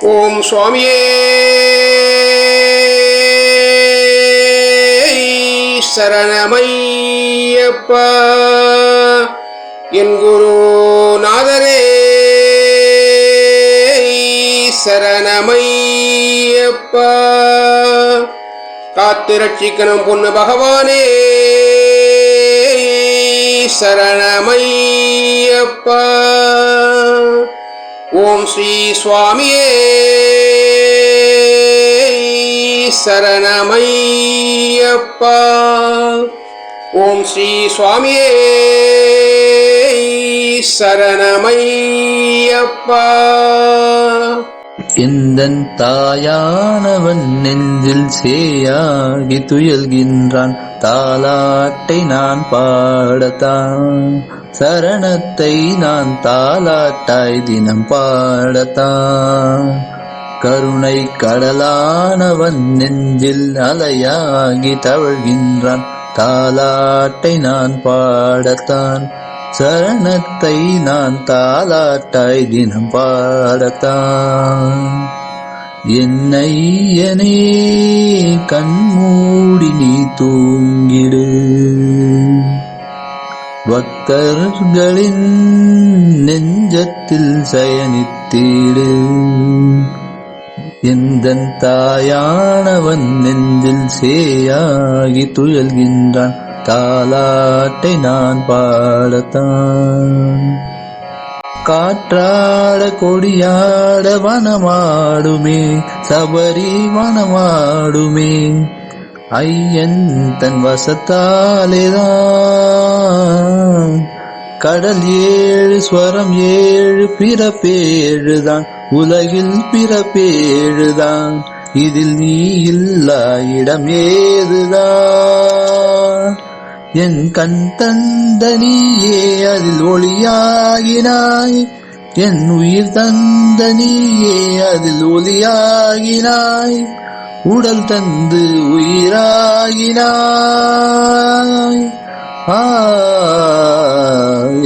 ஓம் சுவாமியே சரணமையப்பா. என் குருநாதரே சரணமையப்பா. காத்து ரட்சிக்கணும் பொண்ணு பகவானே சரணமையப்பா. ஓம் ஸ்ரீ சுவாமியே சரணமையப்பா. ஓம் ஸ்ரீ சுவாமியே சரணமையப்பா. எந்தன் தாயானவன் நெஞ்சில் சேயாகி துயல்கின்றான், தாலாட்டை நான் பாடத்தான், சரணத்தை நான் தாலாட்டாய் தினம் பாடத்தான். கருணை கடலானவன் நெஞ்சில் அலையாகி தவழ்கின்றான், தாலாட்டை நான் பாடத்தான், சரணத்தை நான் தாலாட்டாய் தினம் பாடத்தான். என்னையனே கண்மூடி நீ தூங்கிடு, பக்தர்களின் நெஞ்சத்தில் சயனித்திடு. எந்தன் தாயானவன் நெஞ்சில் சேயாகி துயல்கின்றான், தாலாட்டை நான் பாடத்தான். காற்றாட கொடியாட வனமாடுமே, சபரி வனமாடுமே, ஐயன் தன் வசத்தாலேதான். கடல் ஏழு ஸ்வரம் ஏழு பிறப்பேழுதான், உலகில் பிறப்பேழுதான், இதில் நீ இல்லா இடம் ஏதுதான். என் கண் தந்த நீயே அதில் ஒளியாகினாய், என் உயிர் தந்த நீயே அதில் ஒளியாகினாய், உடல் தந்து உயிராகினாய்.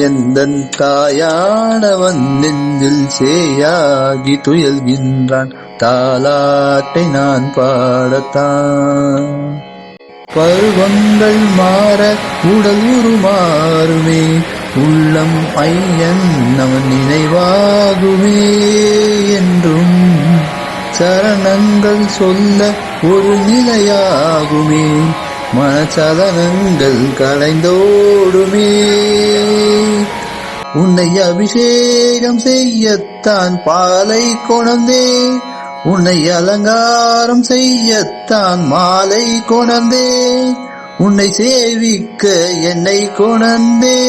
எந்தன் தாயானவன் நெஞ்சில் சேயாகி துயல்கின்றான், தாலாட்டை நான் பாடத்தான். பருவங்கள் மாற உடல் உருமாறுமே, உள்ளம் ஐயன் அவன் நினைவாகுமே என்றும், சரணங்கள் சொல்ல ஒரு நிலையாகுமே, மனச்சலனங்கள் கலைந்தோடுமே. உன்னை அபிஷேகம் செய்யத்தான் பாலை கொணர்ந்தே, உன்னை அலங்காரம் செய்யத்தான் மாலை கொணர்ந்தே, உன்னை சேவிக்க என்னை கொணர்ந்தே.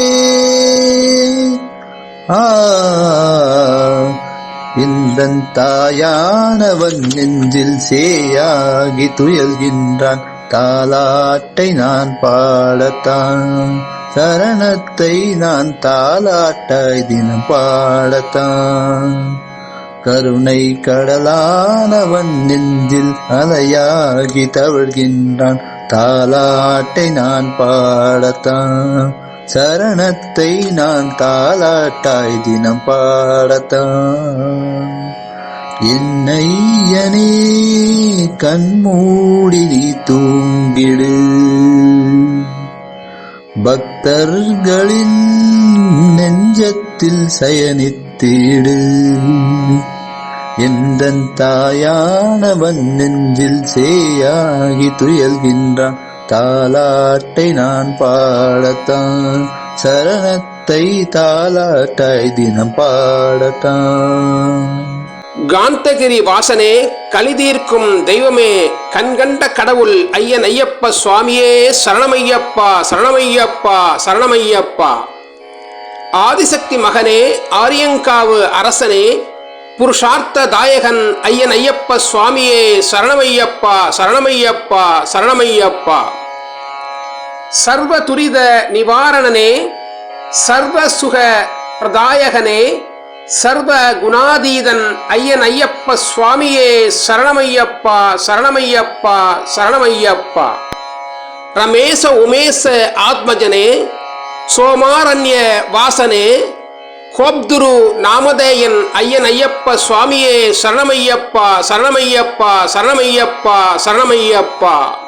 இந்தன் தாயானவன் நெஞ்சில் சேயாகி துயல்கின்றான், தாலாட்டை நான் பாடத்தான், சரணத்தை நான் தாலாட்டாய் தினம் பாடத்தான். கருணை கடலானவன் நெஞ்சில் அலையாகி தவழ்கின்றான், தாலாட்டை நான் பாடத்தான், சரணத்தை நான் தாலாட்டாய் தினம் பாடத்தான். என்னையனே கண்மூடி நீ தூங்கிடு, பக்தர்களின் நெஞ்சத்தில் சயனித்திடு. எந்தன் தாயானவன் நெஞ்சில் சேயாகி துயல்கின்றான், தாலாட்டை நான் பாடத்தான், சரணத்தை தாலாட்டாய் தினம் பாடத்தான். காந்தகிரி வாசனே கலிதீர்க்கும் தெய்வமே கண்கண்ட கடவுள் ஐயன் ஐயப்ப சுவாமியே சரணமையப்பா சரணமையப்பா சரணமையப்பா. ஆதிசக்தி மகனே ஆரியங்காவு அரசனே புருஷார்த்த தாயகன் ஐயன் ஐயப்ப சுவாமியே சரணமையப்பா சரணமையப்பா சரணமையப்பா. சர்வ துரித நிவாரணனே சர்வ சுக பிரதாயகனே சர்வ குணாதீதன் ஐயன் ஐயப்ப சுவாமியே சரணமையப்பா சரணமையப்பா சரணமையப்பா. ரமேச உமேச ஆத்மஜனே சோமாரண்ய வாசனே கோப்துரு நாமதேயன் ஐயன் ஐயப்ப சுவாமியே சரணமையப்பா சரணமையப்பா சரணமையப்பா சரணமையப்பா.